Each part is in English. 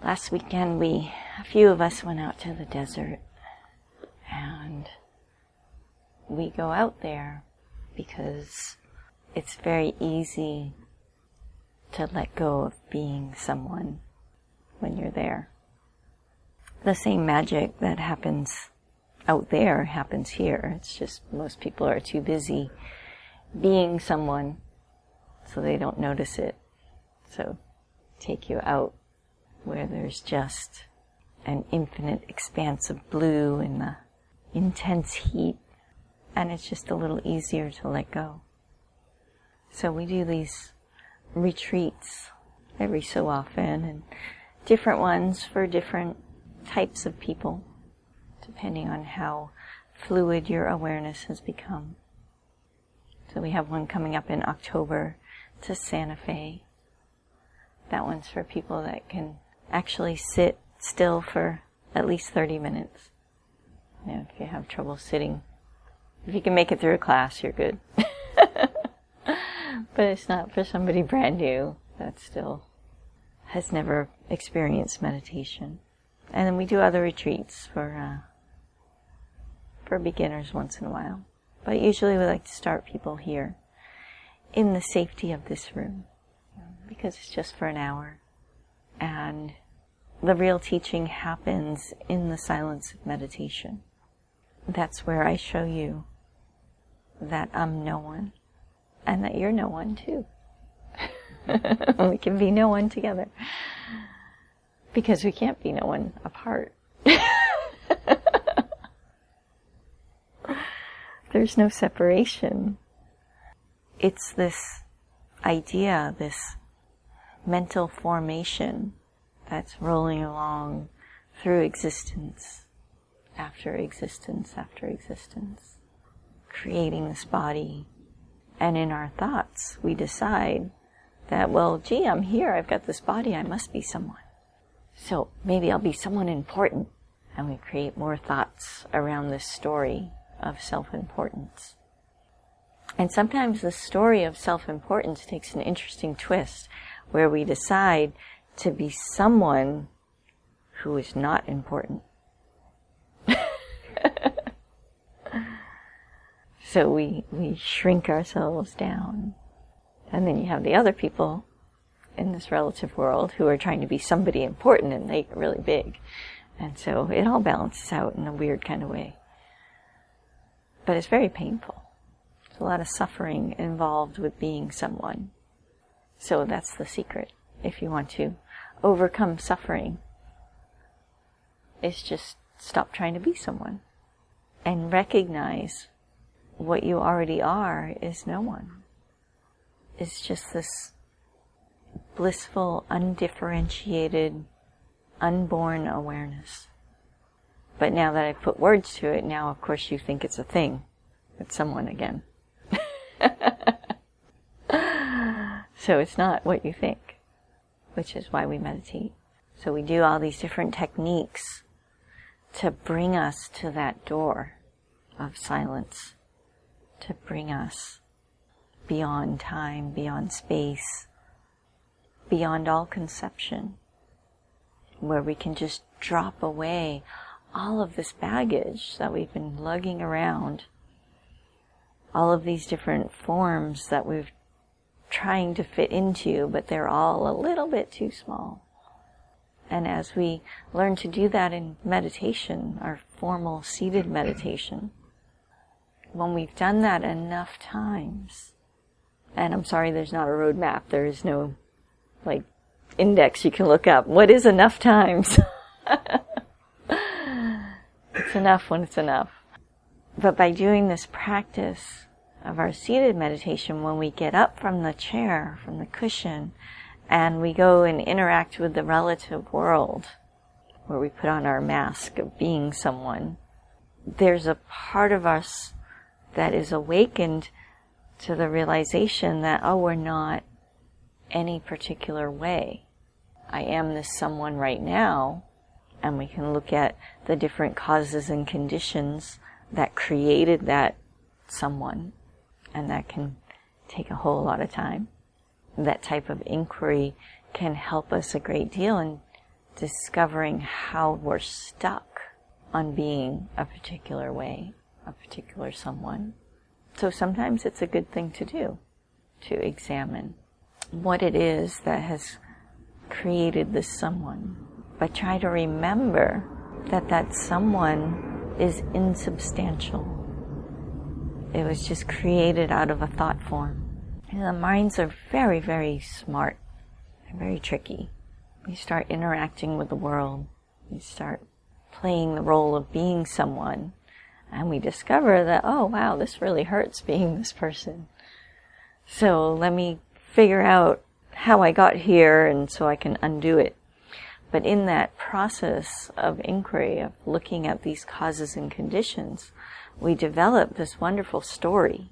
Last weekend, a few of us went out to the desert, and we go out there because it's very easy to let go of being someone when you're there. The same magic that happens out there happens here. It's just most people are too busy being someone, so they don't notice it. So take you out where there's just an infinite expanse of blue and the intense heat, and it's just a little easier to let go. So we do these retreats every so often, and different ones for different types of people, depending on how fluid your awareness has become. So we have one coming up in October to Santa Fe. That one's for people that can actually sit still for at least 30 minutes. If you have trouble sitting, if you can make it through a class, you're good. But it's not for somebody brand new that still has never experienced meditation. And then we do other retreats for beginners once in a while. But usually we like to start people here in the safety of this room, because it's just for an hour. And the real teaching happens in the silence of meditation. That's where I show you that I'm no one, and that you're no one too. We can be no one together, because we can't be no one apart. There's no separation. It's this idea, this mental formation that's rolling along through existence after existence after existence, creating this body. And in our thoughts, we decide that, well, gee, I'm here, I've got this body, I must be someone. So maybe I'll be someone important. And we create more thoughts around this story of self-importance. And sometimes the story of self-importance takes an interesting twist, where we decide to be someone who is not important. So we shrink ourselves down. And then you have the other people in this relative world who are trying to be somebody important, and they get really big. And so it all balances out in a weird kind of way. But it's very painful. There's a lot of suffering involved with being someone. So that's the secret. If you want to overcome suffering, it's just stop trying to be someone and recognize what you already are is no one. It's just this blissful, undifferentiated, unborn awareness. But now that I've put words to it, now of course you think it's a thing. It's someone again. So it's not what you think, which is why we meditate. So we do all these different techniques to bring us to that door of silence, to bring us beyond time, beyond space, beyond all conception, where we can just drop away all of this baggage that we've been lugging around, all of these different forms that we've trying to fit into, but they're all a little bit too small. And as we learn to do that in meditation, our formal seated meditation, when we've done that enough times, and I'm sorry there's not a roadmap, there is no index you can look up. What is enough times? It's enough when it's enough. But by doing this practice of our seated meditation, when we get up from the chair, from the cushion, and we go and interact with the relative world, where we put on our mask of being someone, there's a part of us that is awakened to the realization that, oh, we're not any particular way. I am this someone right now, and we can look at the different causes and conditions that created that someone, and that can take a whole lot of time. That type of inquiry can help us a great deal in discovering how we're stuck on being a particular way, a particular someone. So sometimes it's a good thing to do, to examine what it is that has created this someone. But try to remember that that someone is insubstantial. It was just created out of a thought form. And the minds are very, very smart and very tricky. We start interacting with the world. We start playing the role of being someone. And we discover that, oh wow, this really hurts being this person. So let me figure out how I got here and so I can undo it. But in that process of inquiry, of looking at these causes and conditions, we develop this wonderful story.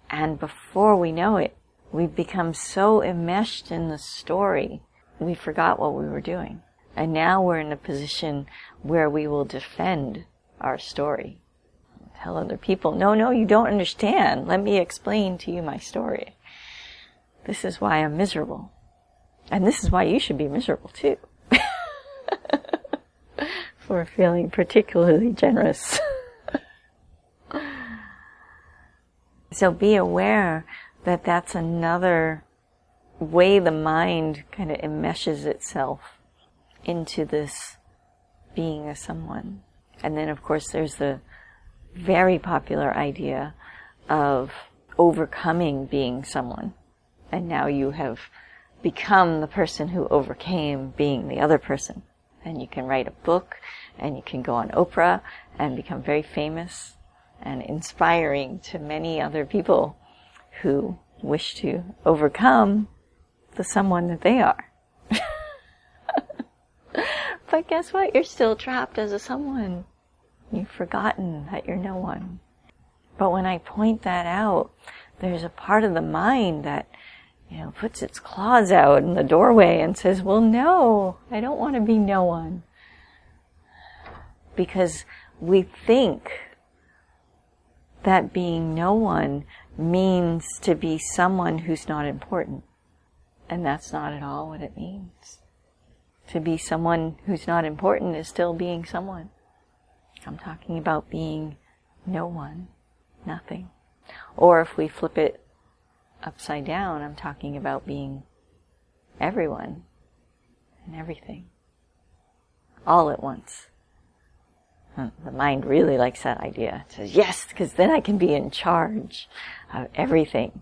And before we know it, we've become so enmeshed in the story, we forgot what we were doing. And now we're in a position where we will defend our story. Tell other people, no, you don't understand. Let me explain to you my story. This is why I'm miserable. And this is why you should be miserable too. For feeling particularly generous. So be aware that that's another way the mind kind of enmeshes itself into this being a someone. And then of course there's the very popular idea of overcoming being someone. And now you have become the person who overcame being the other person. And you can write a book, and you can go on Oprah and become very famous and inspiring to many other people who wish to overcome the someone that they are. But guess what? You're still trapped as a someone. You've forgotten that you're no one. But when I point that out, there's a part of the mind that, puts its claws out in the doorway and says, well, no, I don't want to be no one. Because we think that being no one means to be someone who's not important. And that's not at all what it means. To be someone who's not important is still being someone. I'm talking about being no one, nothing. Or if we flip it upside down, I'm talking about being everyone and everything, all at once. The mind really likes that idea. It says, yes, because then I can be in charge of everything.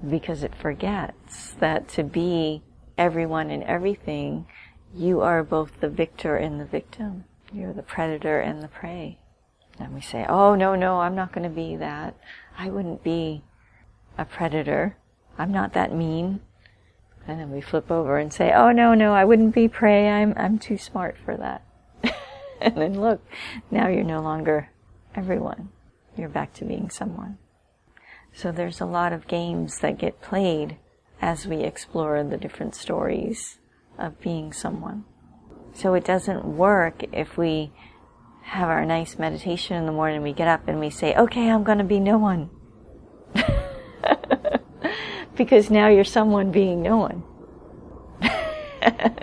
Because it forgets that to be everyone and everything, you are both the victor and the victim. You're the predator and the prey. And we say, oh, no, I'm not going to be that. I wouldn't be a predator. I'm not that mean. And then we flip over and say, oh, no, I wouldn't be prey. I'm too smart for that. And then look, now you're no longer everyone. You're back to being someone. So there's a lot of games that get played as we explore the different stories of being someone. So it doesn't work if we have our nice meditation in the morning, we get up and we say, okay, I'm going to be no one. Because now you're someone being no one.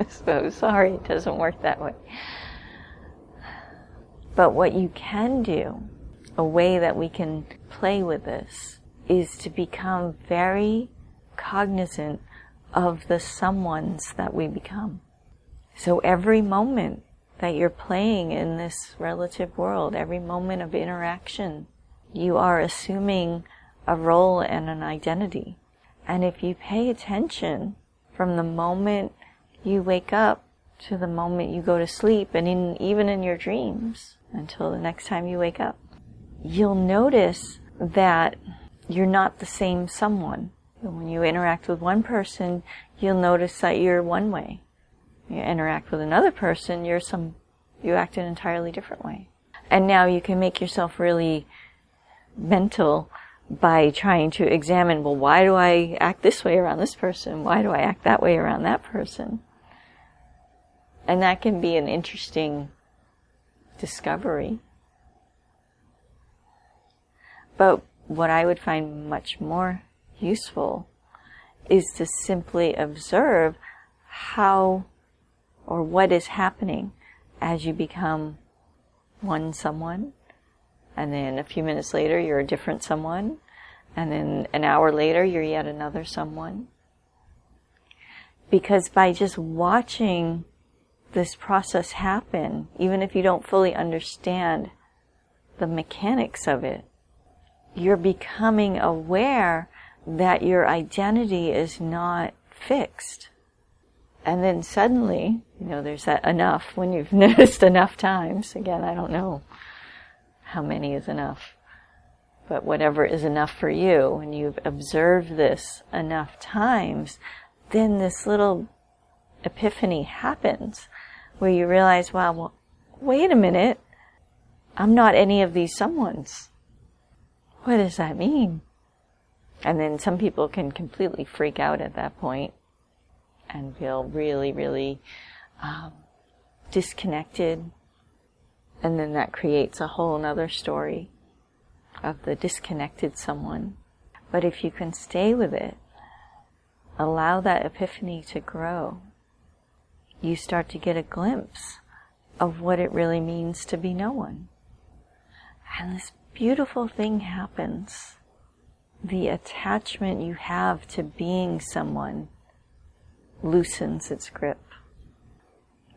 So sorry, it doesn't work that way. But what you can do, a way that we can play with this, is to become very cognizant of the someones that we become. So every moment that you're playing in this relative world, every moment of interaction, you are assuming a role and an identity. And if you pay attention from the moment you wake up to the moment you go to sleep, and even in your dreams, until the next time you wake up, you'll notice that you're not the same someone. When you interact with one person, you'll notice that you're one way. You interact with another person, you act an entirely different way. And now you can make yourself really mental by trying to examine, well, why do I act this way around this person? Why do I act that way around that person? And that can be an interesting discovery. But what I would find much more useful is to simply observe how or what is happening as you become one someone, and then a few minutes later you're a different someone, and then an hour later you're yet another someone. Because by just watching this process happen, even if you don't fully understand the mechanics of it, you're becoming aware that your identity is not fixed. And then suddenly, there's that enough, when you've noticed enough times. Again, I don't know how many is enough, but whatever is enough for you, when you've observed this enough times, then this little epiphany happens where you realize, wow, well, wait a minute, I'm not any of these someones. What does that mean? And then some people can completely freak out at that point and feel really, really disconnected. And then that creates a whole other story of the disconnected someone. But if you can stay with it, allow that epiphany to grow, you start to get a glimpse of what it really means to be no one. And this beautiful thing happens. The attachment you have to being someone loosens its grip,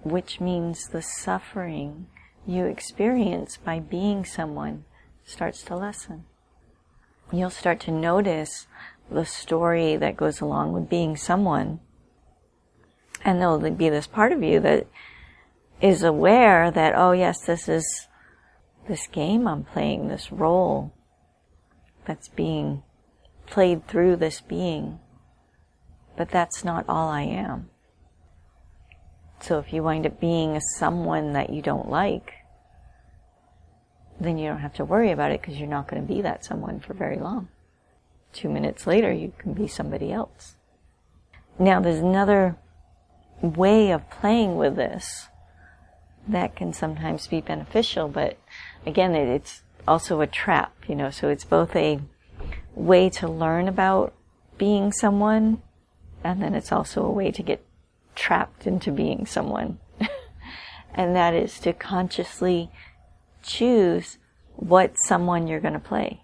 which means the suffering you experience by being someone starts to lessen. You'll start to notice the story that goes along with being someone, and there'll be this part of you that is aware that, oh yes, this is this game I'm playing, this role that's being played through this being, but that's not all I am. So if you wind up being someone that you don't like, then you don't have to worry about it, because you're not going to be that someone for very long. 2 minutes later, you can be somebody else. Now, there's another way of playing with this that can sometimes be beneficial, but again, it's also a trap, so it's both a way to learn about being someone, and then it's also a way to get trapped into being someone. And that is to consciously choose what someone you're going to play.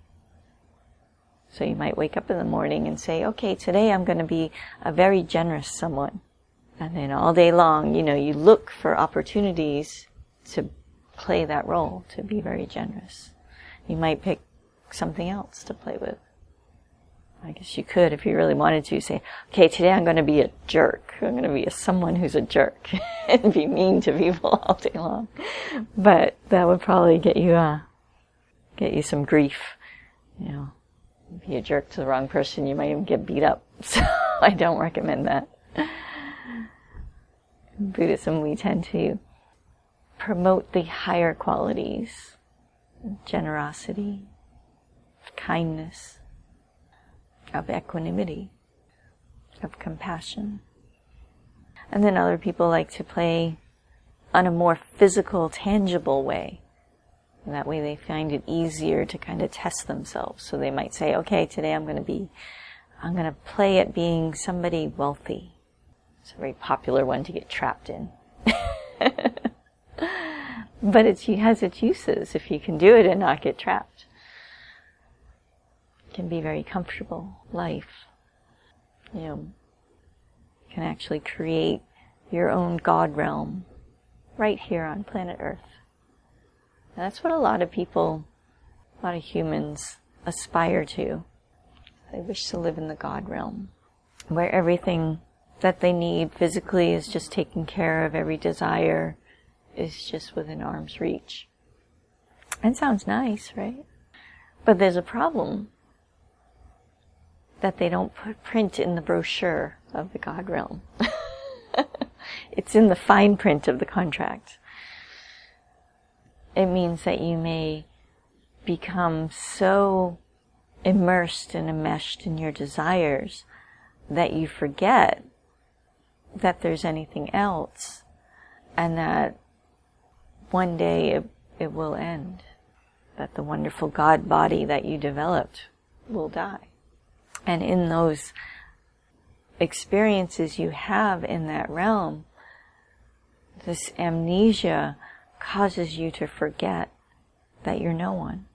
So you might wake up in the morning and say, okay, today I'm going to be a very generous someone. And then all day long, you look for opportunities to play that role, to be very generous. You might pick something else to play with. I guess you could, if you really wanted to, say, okay, today I'm going to be a jerk. I'm going to be someone who's a jerk and be mean to people all day long. But that would probably get you some grief. If you're a jerk to the wrong person, you might even get beat up. So I don't recommend that. In Buddhism, we tend to promote the higher qualities of generosity, of kindness, of equanimity, of compassion. And then other people like to play on a more physical, tangible way. And that way they find it easier to kind of test themselves. So they might say, okay, today I'm going to play at being somebody wealthy. It's a very popular one to get trapped in. But it has its uses if you can do it and not get trapped. It can be very comfortable life. You can actually create your own God realm right here on planet Earth. And that's what a lot of humans aspire to. They wish to live in the God realm, where everything that they need physically is just taken care of, every desire is just within arm's reach. It sounds nice, right? But there's a problem that they don't print in the brochure of the God realm. It's in the fine print of the contract. It means that you may become so immersed and enmeshed in your desires that you forget that there's anything else, and that one day it will end, that the wonderful God body that you developed will die. And in those experiences you have in that realm, this amnesia causes you to forget that you're no one.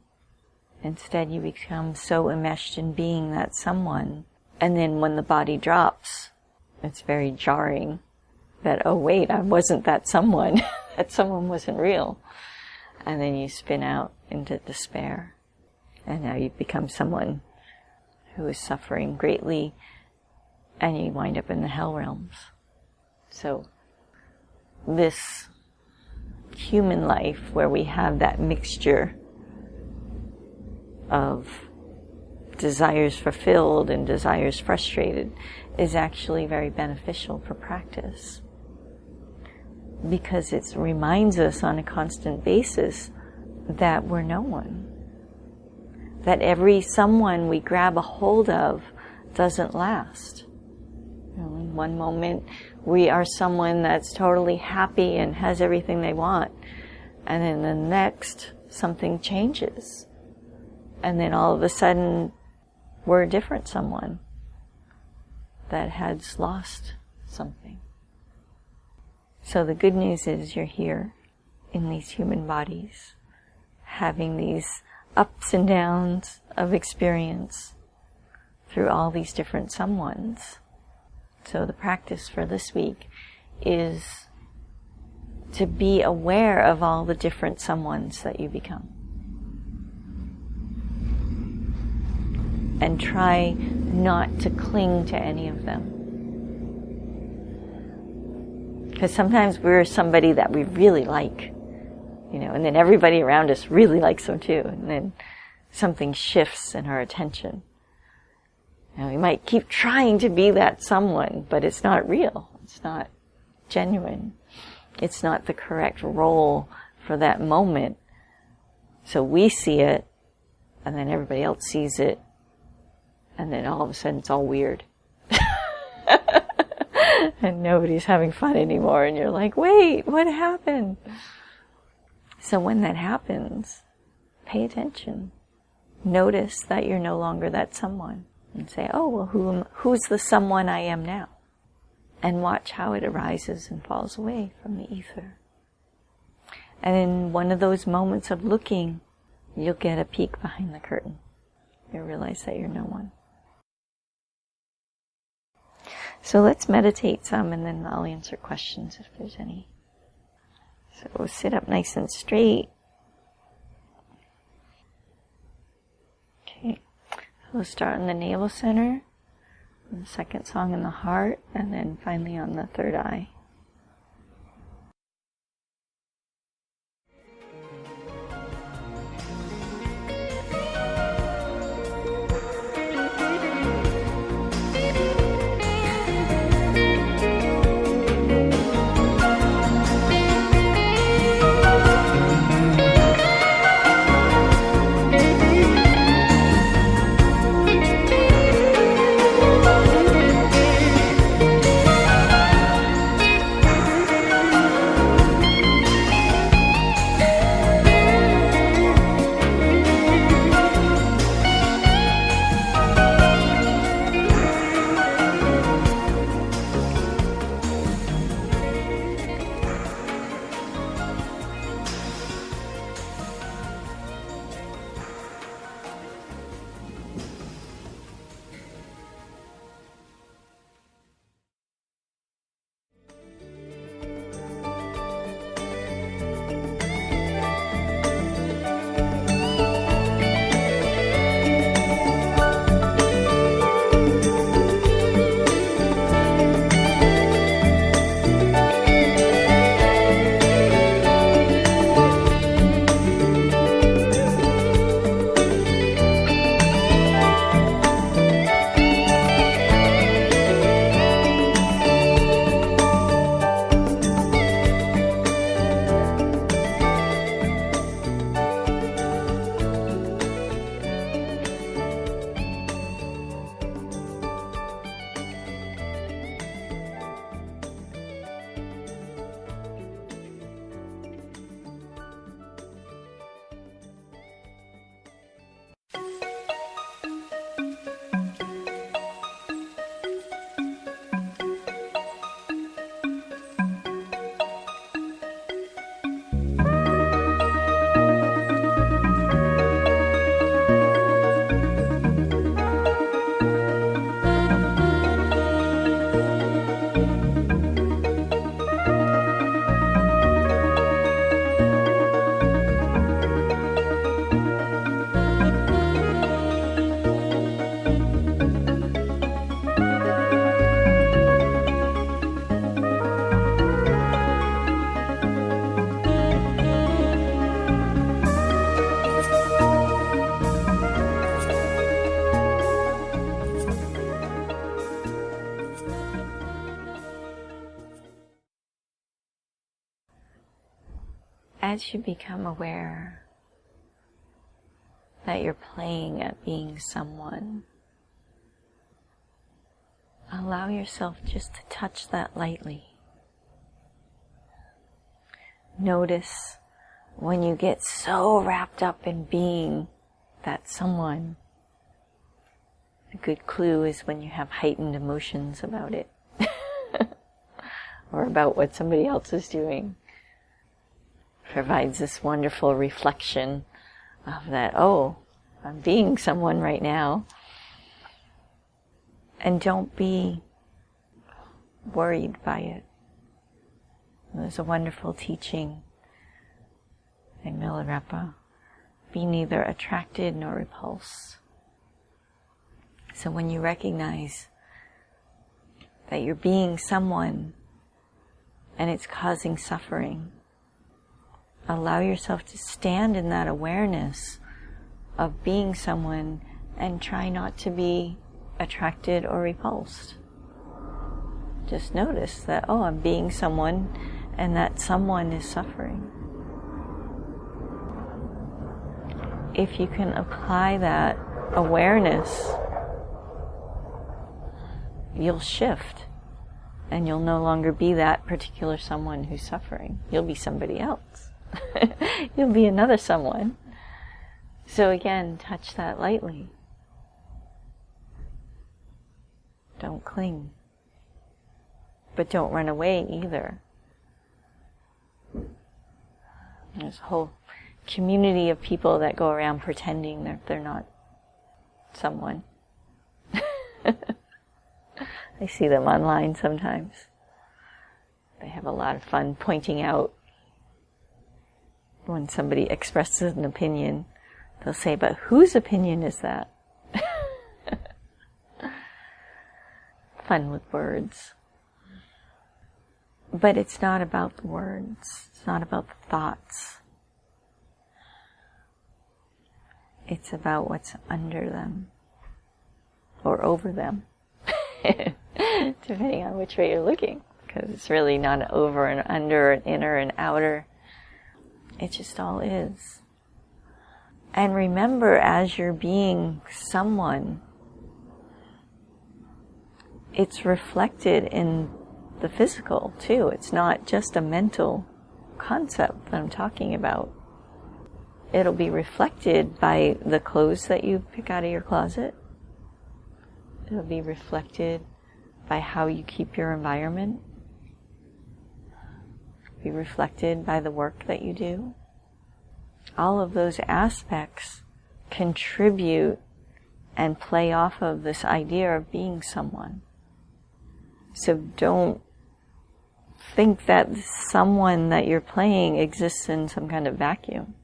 Instead, you become so enmeshed in being that someone. And then when the body drops, it's very jarring that, oh wait, I wasn't that someone. That someone wasn't real. And then you spin out into despair. And now you've become someone who is suffering greatly, and you wind up in the hell realms. So this human life where we have that mixture of desires fulfilled and desires frustrated is actually very beneficial for practice, because it reminds us on a constant basis that we're no one. That every someone we grab a hold of doesn't last. In one moment, we are someone that's totally happy and has everything they want. And then the next, something changes. And then all of a sudden, we're a different someone that has lost something. So the good news is you're here in these human bodies, having these ups and downs of experience through all these different someones. So the practice for this week is to be aware of all the different someones that you become. And try not to cling to any of them. Because sometimes we're somebody that we really like, and then everybody around us really likes them too. And then something shifts in our attention. We might keep trying to be that someone, but it's not real. It's not genuine. It's not the correct role for that moment. So we see it, and then everybody else sees it, and then all of a sudden it's all weird. And nobody's having fun anymore, and you're like, wait, what happened? So when that happens, pay attention. Notice that you're no longer that someone. And say, oh, well, who's the someone I am now? And watch how it arises and falls away from the ether. And in one of those moments of looking, you'll get a peek behind the curtain. You'll realize that you're no one. So let's meditate some, and then I'll answer questions if there's any. So sit up nice and straight. Okay. We'll start on the navel center, the second song in the heart, and then finally on the third eye. as you become aware that you're playing at being someone, allow yourself just to touch that lightly. Notice when you get so wrapped up in being that someone. A good clue is when you have heightened emotions about it or about what somebody else is doing. Provides this wonderful reflection of that, oh, I'm being someone right now. And don't be worried by it. There's a wonderful teaching in Milarepa. Be neither attracted nor repulsed. So when you recognize that you're being someone and it's causing suffering, allow yourself to stand in that awareness of being someone and try not to be attracted or repulsed. Just notice that, oh, I'm being someone and that someone is suffering. If you can apply that awareness, you'll shift and you'll no longer be that particular someone who's suffering. You'll be somebody else. You'll be another someone. So again, touch that lightly. Don't cling. But don't run away either. There's a whole community of people that go around pretending that they're not someone. I see them online sometimes. They have a lot of fun pointing out when somebody expresses an opinion. They'll say, but whose opinion is that? Fun with words. But it's not about the words. It's not about the thoughts. It's about what's under them. Or over them. Depending on which way you're looking. Because it's really not an over and under, an inner and outer. It just all is. And remember, as you're being someone, it's reflected in the physical too. It's not just a mental concept that I'm talking about. It'll be reflected by the clothes that you pick out of your closet. It'll be reflected by how you keep your environment. Be reflected by the work that you do. All of those aspects contribute and play off of this idea of being someone. So don't think that someone that you're playing exists in some kind of vacuum.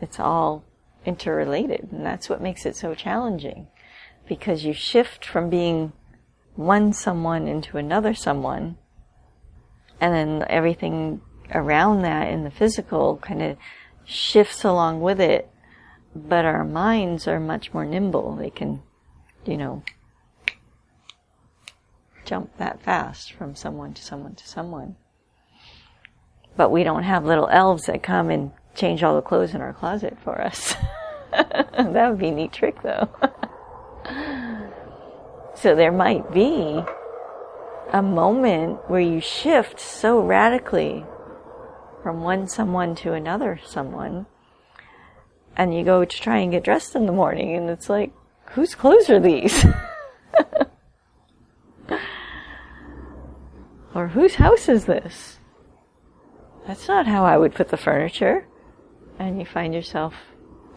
It's all interrelated, and that's what makes it so challenging. Because you shift from being one someone into another someone, and then everything around that in the physical kind of shifts along with it, but our minds are much more nimble. They can, jump that fast from someone to someone to someone. But we don't have little elves that come and change all the clothes in our closet for us. That would be a neat trick, though. So there might be a moment where you shift so radically from one someone to another someone, and you go to try and get dressed in the morning, and it's like, whose clothes are these? Or whose house is this? That's not how I would put the furniture. And you find yourself,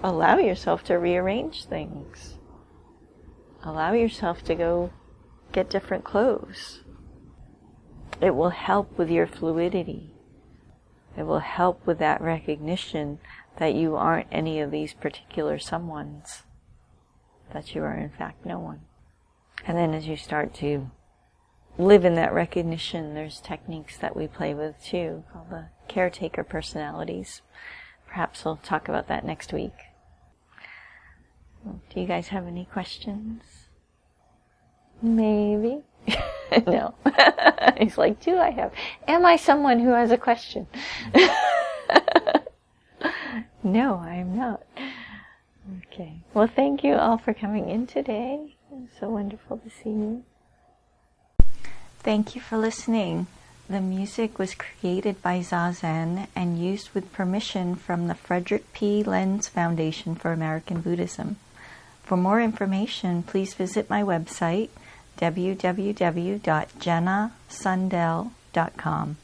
allow yourself to rearrange things. Allow yourself to go get different clothes. It will help with your fluidity. It will help with that recognition that you aren't any of these particular someones. That you are in fact no one. And then as you start to live in that recognition, there's techniques that we play with too, called the caretaker personalities. Perhaps we'll talk about that next week. Do you guys have any questions? Maybe? No. He's like, do I have? Am I someone who has a question? No, I am not. Okay. Well, thank you all for coming in today. It's so wonderful to see you. Thank you for listening. The music was created by Zazen and used with permission from the Frederick P. Lenz Foundation for American Buddhism. For more information, please visit my website, www.jennasundell.com.